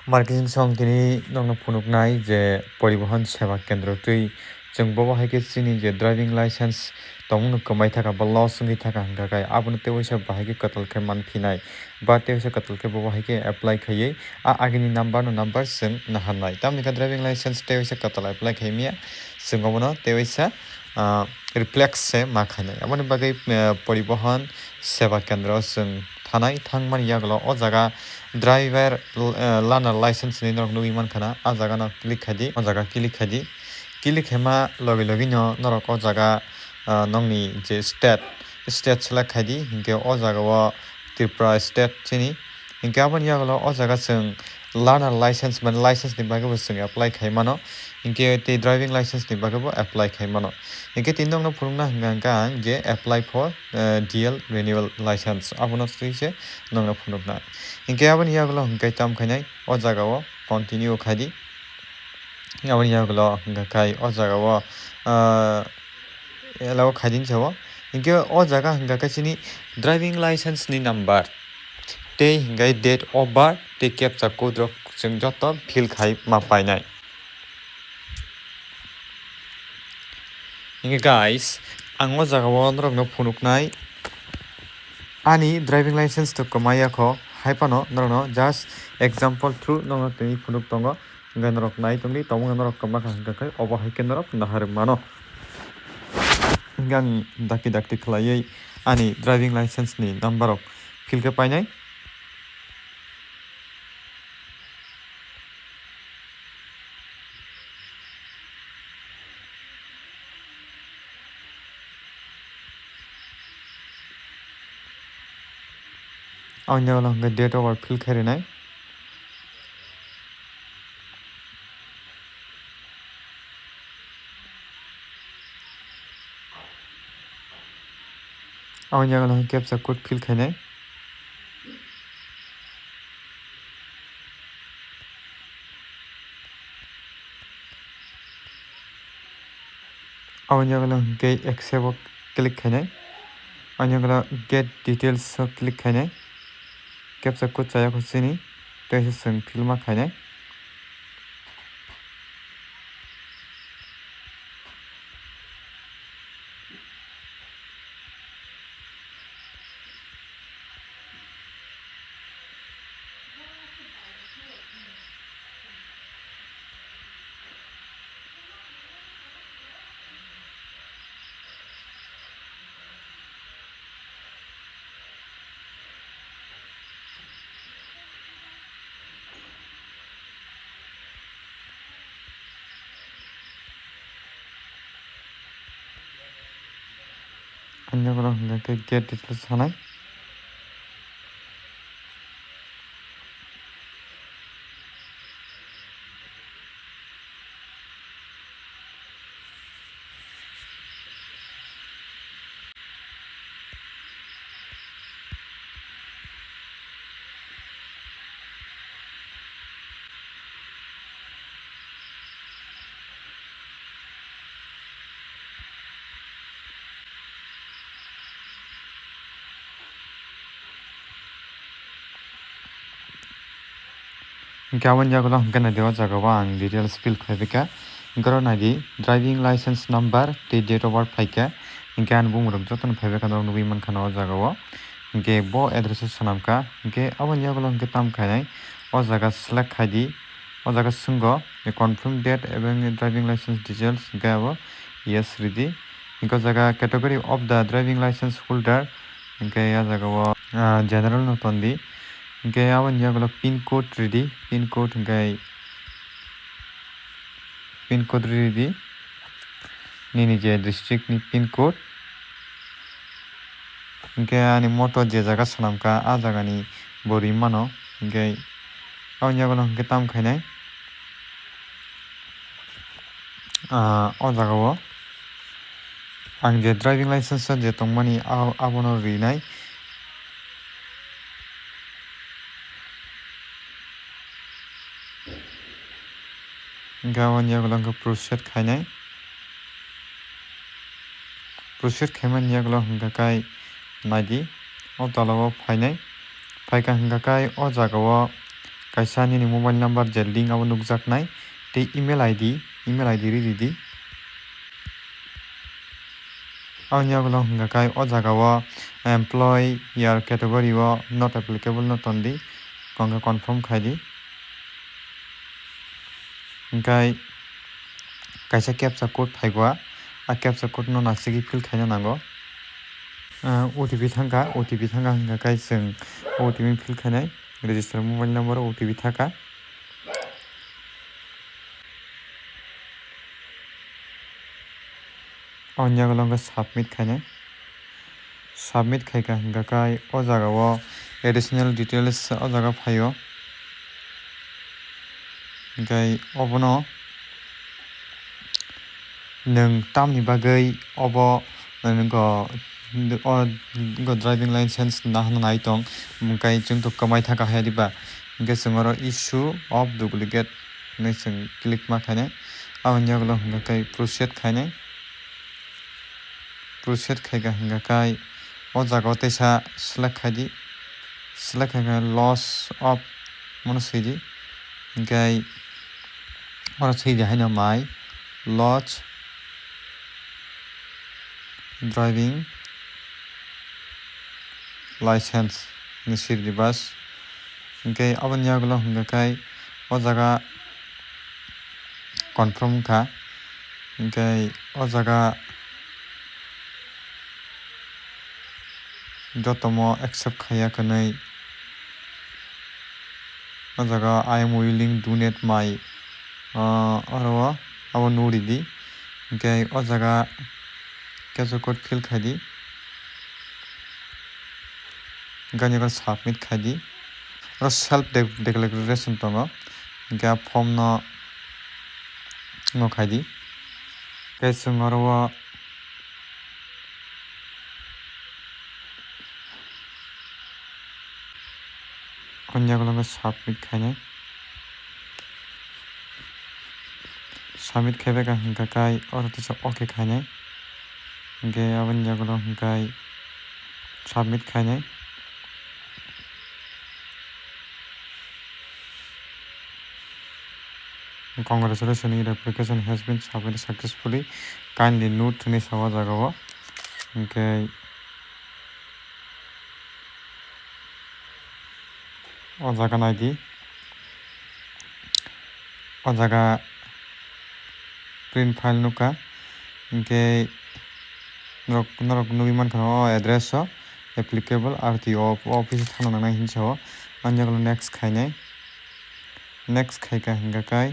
Marketing song tini nongno phunuknai je poribohon seva kendro tui जों बबो हायके चिनि जे driving licence तमनो कमाय थाका बा लस संगि थाका हंगाखाय आबनो तेवैसा बाहायके कतलखे मानफिनाय बा तेवैसा कतलखे बबो हायके एप्लाइ खायै आगिनि नाम्बार नो नाम्बार जों नाहानाय तामनिका ड्राइभिं लाइसेन्स तेवैसा कतल एप्लाइ खायमिया जोंगमनो तेवैसा रिफ्लेक्स से माखानाय आबनो बागै परिबहन सेवा केन्द्र जों थानाय थांमान यागलो अ जागा ड्राइभार लानार लाइसेन्स नि नरक नुइ मानखाना आ जागा न क्लिक खायदि अ जागा क्लिक खायदि क्लिक हेमा लगे लगे न नरक अ जागा नंनि जे स्टेट सेलेक्ट खायदि हिंके अ जागा व त्रिपुरा स्टेट चिनि हिंके आबनि यागलो अ जागा जों लानार लाइसेन्स माने लाइसेन्स नि बागैबो जों एप्लाइ खायमानो हिंके ते ड्राइभिं लाइसेन्स नि बागैबो एप्लाइ खायमानो हिंके तीन नंनो फुरुंना हंगा जे एप्लाइ फर डिएल रिन्युअल लाइसेन्स आबनो स्ट्रिसे नंनो फुरुंना हिंके आबनि यागलो हिंके ताम खायनाय अ जागा व कन्टिन्यू खायदि आबनि यागलो हिंगाखाय अ जागा व एलाव खायदिन साव हिंके अ जागा हिंगाखाय चिनि ड्राइभिं लाइसेन्स नि नाम्बार ते हिंगाय डेट अफ बार्थ ते कैप्चा कोड रक जों जत फिल खाय मा पाइनाय हिंगे गाइस आं अ जागा व नरकनो फुनुकनाय आनी ड्राइभिं लाइसेन्स तो कमायाखो हाइपानो नरनो जस्ट एग्जांपल थ्रू नरनो तनि फुनुक तंगो हिंगा नरक नाय तंगि तमो नरक कमाखा हिंगाखाय अबो हायके नरक नाहार मानो हिंगा दाकि दाकि खलायै आनी ड्राइभिं लाइसेन्स नि नाम्बार फिल के पाइनाय आंनि यागलो हिंगा डेट अफ बार्थ फिल खायरिनाय आंनि यागलो कैप्चा कोड फिल खायनाय आंनि यागलो हिंगे एक्सेप्ट क्लिक खायनाय आंनि यागलो गेट डिटेल्स क्लिक खायनाय कैप्चा कोड चायाखो चिनि तेसे जों फिल मा खायनाय आंनि यागलो हिंगा गेट डिटेल्स थानाय हिंके आबनि यागलो हिंगा नायदेवा जागा व आं डिटेल्स फिल खायबिका हिंगा नायदि ड्राइभिं लाइसेन्स नाम्बार ते डेट अफ बार्थ फायका हिंके आं बुंमुरक जतन फायबिका नरक नुइ मानखाना अ जागा व हिंके बो एड्रेस सनामका हिंके आबनि यागलो हिंके ताम खायनाय अ जागा सेलेक्ट खायदि अ जागा सुंगो कनफार्म डेट एवं ड्राइभिं लाइसेन्स डिटेल्स हिंके आबो यस रिदि हिंके जागा category of the driving licence holder हिंके आ जागा व जनरल नतनदि हिंके आबनि यागलो पिन कोड रिदि पिन कोड हिंके पिन कोड रिदि निनि जे डिस्ट्रिक्ट नि पिन कोड हिंके आनी मोटो जे जागा सनामका आ जागानि बोरि मानो हिंके आबनि यागलो हिंके ताम खायनाय अ जागा व आं जे ड्राइभिं लाइसेन्स जे तंगमानि आबनो रिनाय गावनि यागलो हिंके प्रोसेस खायनाय प्रोसेस खायमानि यागलो हिंगाखाय नायदि अ तलाव फायनाय फायका हिंगाखाय अ जागा व kaisa nini mobile number je link abo nukjaknai tei email ID ridi aboni ukolog hingka kai o jaga o employee year category o not applicable no tondi confirm khai di hingkai kaisa captcha code phaigoa captcha code no nasigi fill khaina nango OTP thangka hingka kai chwng OTP fill khainai register mobile number OTP thaka aboni ukolog submit khainai submit khaika hingka kai o jaga o additional details o jaga phaio hingkai obono nung tamni bagui obo nungko driving license nahnai tong hingkai chwngto kwmai thaka hayadiba hingke chwng oro issue of duplicate hinui chwng click ma khainai aboni ukolog hingka kai proceed khainai proceed khaika hingka kai o jaga o teisa select khaidi select khaika loss of mono sidi hingkai oro sidi haino mai loss driving license ni sidi bas hingkai aboni ukolog hingka kai o jaga confirm kha hingkai o jaga jotomo accept khaya kanai o jaga I am willing donate my oro abo nuridi hingkai o jaga captcha code fill khaidi hingkai submit khaidi oro self declaration tongo hingkai form no khaidi hingkai chwng oro aboni ukolog submit khainai submit khaibeka hingka kai oro teisa okay khainai hingke aboni ukolog hingkai submit khainai congratulations your application has been submitted successfully kindly note hinui sago jaga o hingkai o jaga naidi o jaga print file nukha hingke norok nugui mankha o address o applicable RTO office thangna nangnai hinsa o aboni ukolog next khainai next khaika hingka kai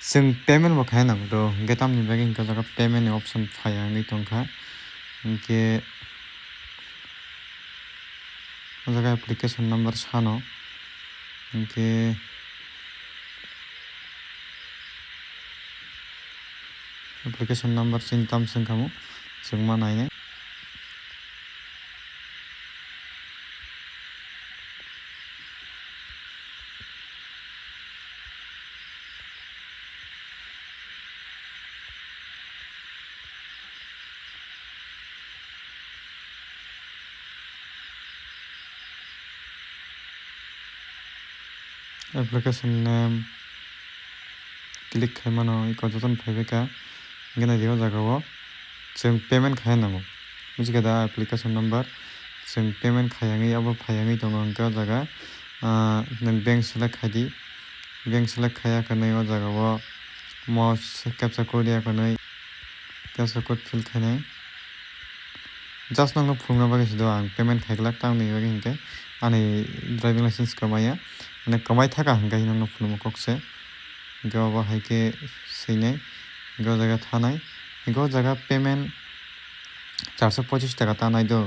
chwng payment bo khaina nango to hingke tamni bagui hingka jaga payment ni option phaiya wngui tongkha hingke o jaga application number sano hingke application number chini tam chwngkamo chwngma nainai application name click khaimano iko jotono phaibeka hingke naidi o jaga o chwng payment khaina nango bujiga da application number chwng payment khayangui abo phaiangui tongo hingke o jaga nung bank select khaidi bank select khaya kanai o jaga o mo captcha code ya kanai captcha code fill khainai just nangno phulna bagui sido ang payment khaiklak tamni bagui hingke ani driving license kwmaiya kwmai thaka hingka nangno phulmo kokse hingke obo haike swinai hingke o jaga thanai hingke o jaga payment 425 taka tanai do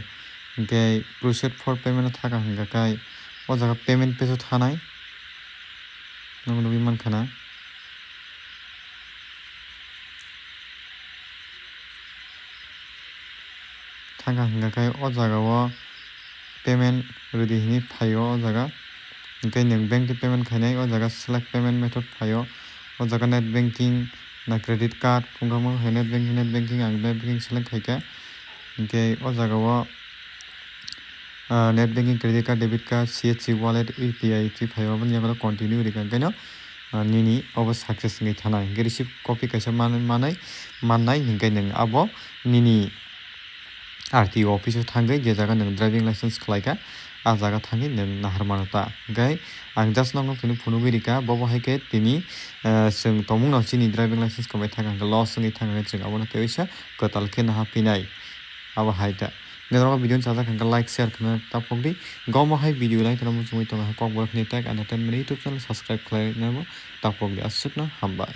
hingke proceed for payment thaka hingka kai o jaga payment page o thanai nog nugui mankha na thaka hingka kai o jaga o payment ready hinui phaio o jaga hingke nung bank ni payment khainai o jaga select payment method phaio o jaga net banking na credit card phungkamo net banking ang net banking select khaika Hingke o jagao net banking credit card debit card CHC wallet UPI ti phaio bani yago continue rika kaino nini obo success ngai thana hingke receipt copy kaisa mannai hingke nang abo nini RTO office o thangoi je jaga nang driving license khlaika ah jaga thangi nang nahar mano ta hingke ang just nong phunu phunugui rika bobo haike tini chwng tongmung no chini driving license komai thaka hingke loss wngoi thangka chwng abono teisa kotal khe naha pinai abo haita nero video chajak hingke like share khana tapokdi gomo hai video like tamo chumui tongo kok borok ni tag entertainment YouTube channel subscribe khlai nabo tapokdi asukno hambai.